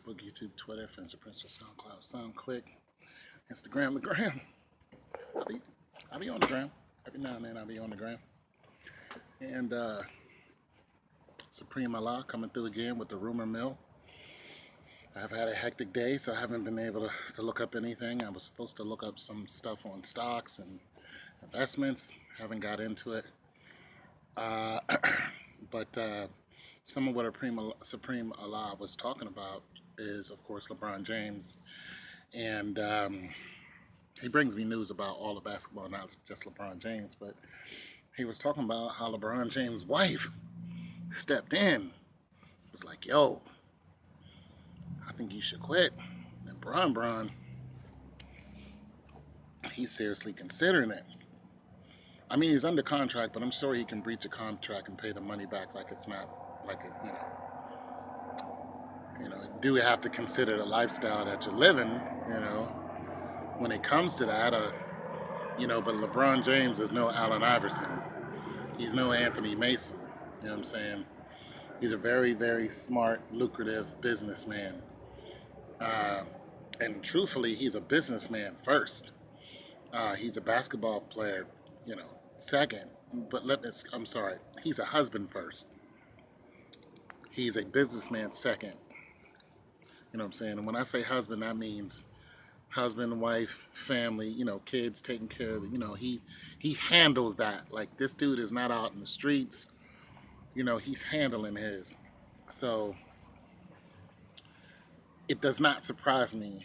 Facebook, YouTube, Twitter, Finster Prince, SoundCloud, SoundClick, Instagram, the gram. I'll be on the gram. Every now and then I'll be on the gram. And Supreme Allah coming through again with the rumor mill. I've had a hectic day, so I haven't been able to look up anything. I was supposed to look up some stuff on stocks and investments. Haven't got into it. But some of what Supreme Allah was talking about is, of course, LeBron James. And he brings me news about all the basketball, not just LeBron James. But he was talking about how LeBron James' wife stepped in. Was like, yo, I think you should quit. And Bron, he's seriously considering it. I mean, he's under contract, but I'm sure he can breach a contract and pay the money back like it's not, like it, do we have to consider the lifestyle that you're living, when it comes to that, but LeBron James is no Allen Iverson. He's no Anthony Mason, you know what I'm saying? He's a very, very smart, lucrative businessman. And truthfully, he's a businessman first. He's a basketball player, second. But I'm sorry, he's a husband first. He's a businessman second. You know what I'm saying? And when I say husband, that means husband, wife, family, kids, taking care of he handles that. Like, this dude is not out in the streets. He's handling his. So it does not surprise me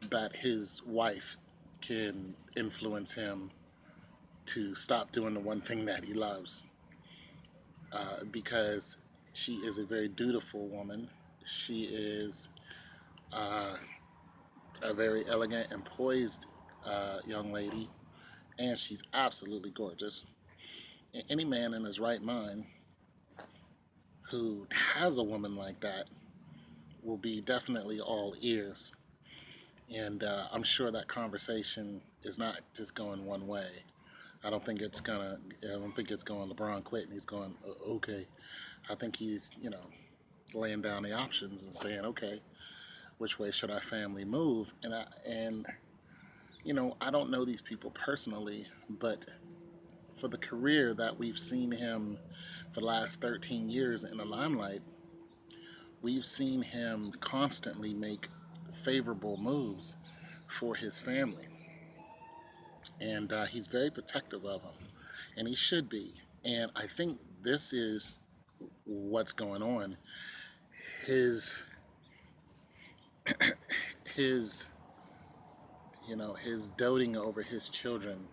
that his wife can influence him to stop doing the one thing that he loves, because she is a very dutiful woman. She is a very elegant and poised young lady, and she's absolutely gorgeous. And any man in his right mind who has a woman like that will be definitely all ears. And I'm sure that conversation is not just going one way. I don't think it's going LeBron quit and he's going, okay. I think he's, laying down the options and saying, okay, which way should our family move? And I don't know these people personally, but for the career that we've seen him for the last 13 years in the limelight, we've seen him constantly make favorable moves for his family. And he's very protective of them, and he should be. And I think this is what's going on. His doting over his children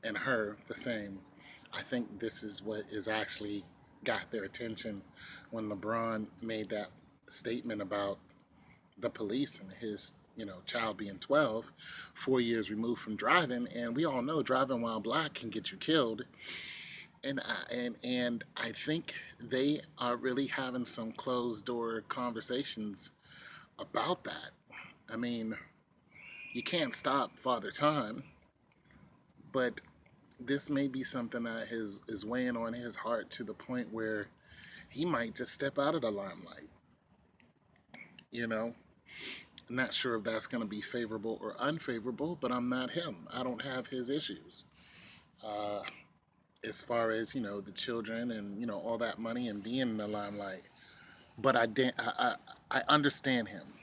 and her the same. I think this is what is actually got their attention when LeBron made that statement about the police and his child being 12, 4 years removed from driving. And we all know driving while black can get you killed. And I think they are really having some closed door conversations about that. I mean, you can't stop Father Time, but this may be something that is weighing on his heart to the point where he might just step out of the limelight. I'm not sure if that's going to be favorable or unfavorable, but I'm not him. I don't have his issues. As far as, the children and, all that money and being in the limelight. But I understand him.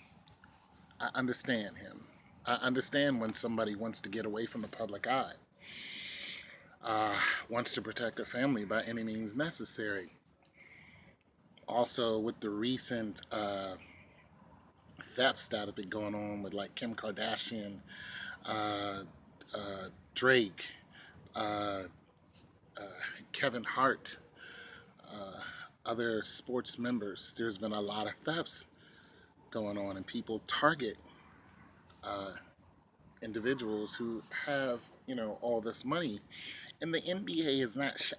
I understand him. I understand when somebody wants to get away from the public eye, wants to protect their family by any means necessary. Also, with the recent thefts that have been going on with, like, Kim Kardashian, Drake, Kevin Hart, other sports members, there's been a lot of thefts going on, and people target individuals who have, all this money. And the NBA is not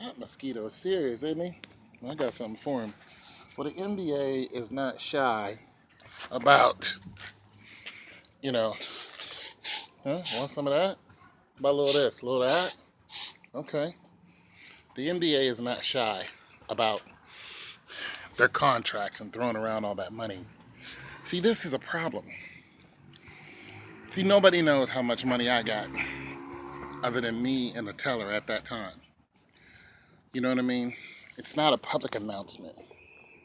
that mosquito is serious, isn't he? I got something for him. Well, the NBA is not shy about, want some of that? About a little of this, a little of that? Okay. The NBA is not shy about their contracts and throwing around all that money. See, this is a problem. See, nobody knows how much money I got other than me and the teller at that time. You know what I mean? It's not a public announcement.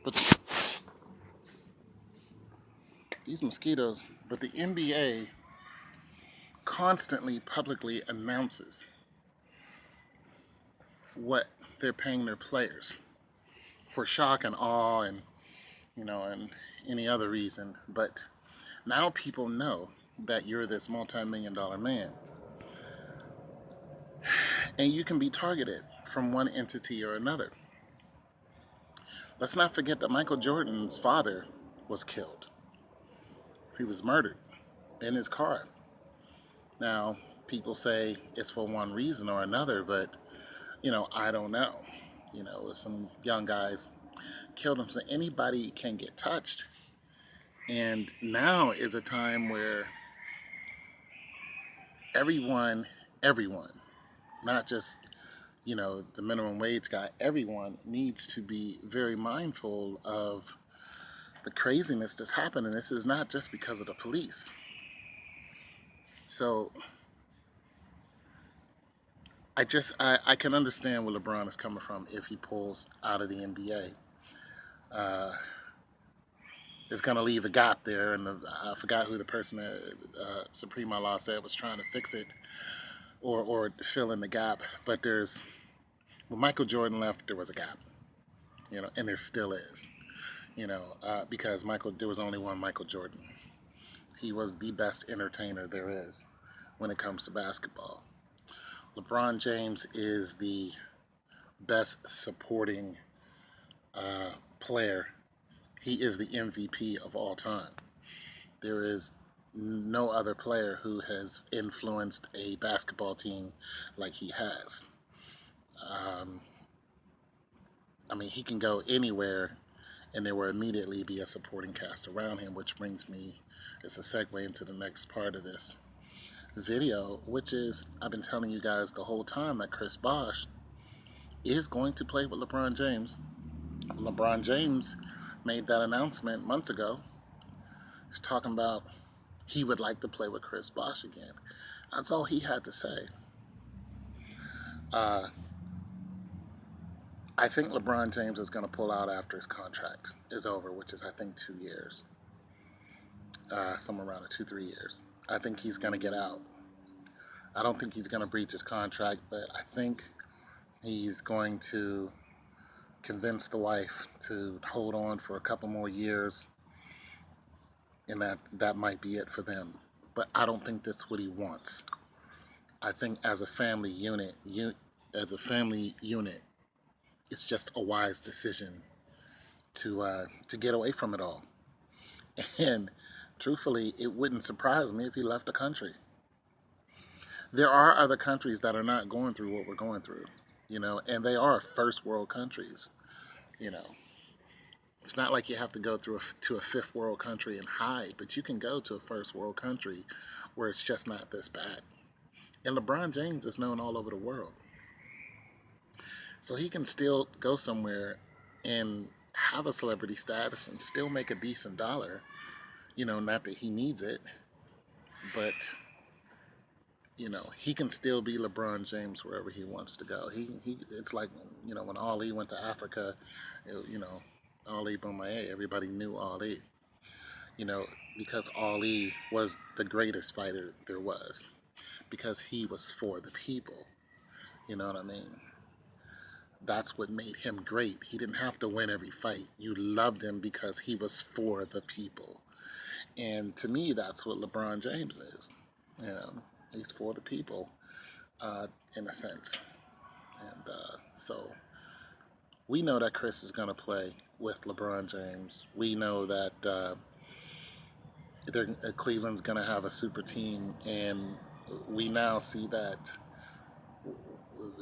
But these mosquitoes, but the NBA constantly publicly announces what they're paying their players for shock and awe and, and any other reason. But now people know that you're this multi-million-dollar man, and you can be targeted from one entity or another. Let's not forget that Michael Jordan's father was killed. He was murdered in his car. Now, people say it's for one reason or another, but, I don't know. Some young guys killed him, so anybody can get touched. And now is a time where everyone, not just, the minimum wage guy, everyone needs to be very mindful of the craziness that's happening. This is not just because of the police. So I can understand where LeBron is coming from if he pulls out of the NBA. It's going to leave a gap there, and I forgot who the person at Suprema Law said was trying to fix it or fill in the gap. But when Michael Jordan left, there was a gap, and there still is, because there was only one Michael Jordan. He was the best entertainer there is when it comes to basketball. LeBron James is the best supporting player. He is the MVP of all time. There is no other player who has influenced a basketball team like he has. He can go anywhere and there will immediately be a supporting cast around him, which brings me, it's a segue into the next part of this video, which is, I've been telling you guys the whole time that Chris Bosh is going to play with LeBron James. LeBron James made that announcement months ago. He's talking about he would like to play with Chris Bosh again. That's all he had to say. I think LeBron James is going to pull out after his contract is over, which is, I think, 2 years. Somewhere around 2-3 years. I think he's going to get out. I don't think he's going to breach his contract, but I think he's going to convince the wife to hold on for a couple more years, and that might be it for them. But I don't think that's what he wants. I think as a family unit, it's just a wise decision to get away from it all. And truthfully, it wouldn't surprise me if he left the country. There are other countries that are not going through what we're going through, and they are first world countries. It's not like you have to go to a fifth world country and hide, but you can go to a first world country where it's just not this bad. And LeBron James is known all over the world. So he can still go somewhere and have a celebrity status and still make a decent dollar. Not that he needs it, but, he can still be LeBron James wherever he wants to go. It's like, when Ali went to Africa, Ali Boumaier, everybody knew Ali, because Ali was the greatest fighter there was, because he was for the people. You know what I mean? That's what made him great. He didn't have to win every fight. You loved him because he was for the people. And to me, that's what LeBron James is. He's for the people, in a sense. And so we know that Chris is going to play with LeBron James. We know that Cleveland's going to have a super team, and we now see that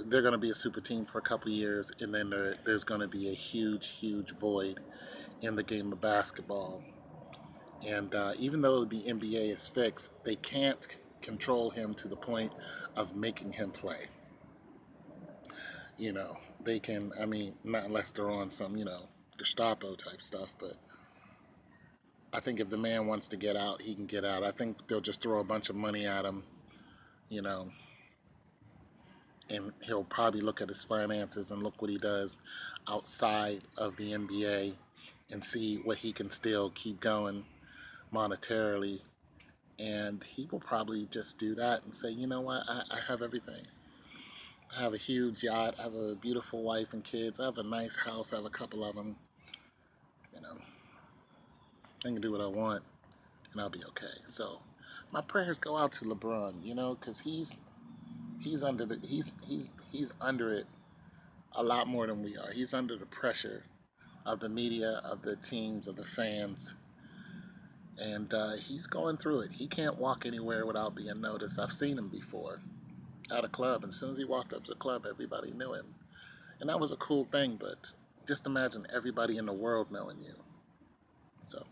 they're going to be a super team for a couple years, and then there's going to be a huge, huge void in the game of basketball. And even though the NBA is fixed, they can't control him to the point of making him play. They can, not unless they're on some, Gestapo type stuff. But I think if the man wants to get out, he can get out. I think they'll just throw a bunch of money at him, you know, and he'll probably look at his finances and look what he does outside of the NBA and see what he can still keep going monetarily. And he will probably just do that and say, you know what, I have everything. I have a huge yacht, I have a beautiful wife and kids, I have a nice house, I have a couple of them. You know, I can do what I want and I'll be okay. So my prayers go out to LeBron, you know, because he's under it a lot more than we are. He's under the pressure of the media, of the teams, of the fans, and he's going through it. He can't walk anywhere without being noticed. I've seen him before at a club, and as soon as he walked up to the club, everybody knew him, and that was a cool thing. But just imagine everybody in the world knowing you. So,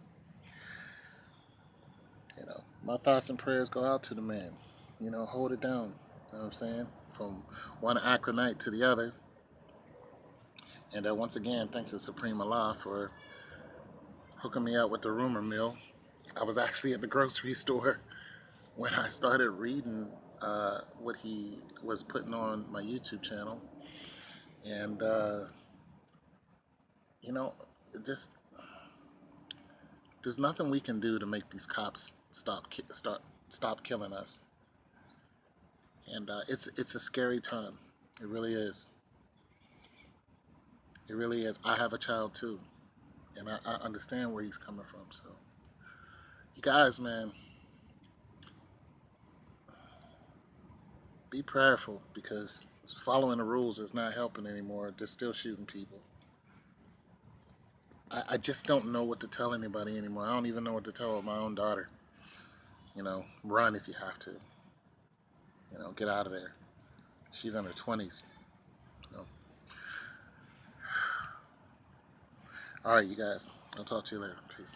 you know, my thoughts and prayers go out to the man. You know, hold it down. You know what I'm saying? From one Akronite to the other. And once again, thanks to Supreme Allah for hooking me up with the rumor mill. I was actually at the grocery store when I started reading what he was putting on my YouTube channel. And, you know, it just, there's nothing we can do to make these cops stop killing us. And it's a scary time. It really is. It really is. I have a child too, and I understand where he's coming from. So, you guys, man, be prayerful because following the rules is not helping anymore. They're still shooting people. I just don't know what to tell anybody anymore. I don't even know what to tell my own daughter. You know, run if you have to. You know, get out of there. She's in her 20s. You know. All right, you guys. I'll talk to you later. Peace.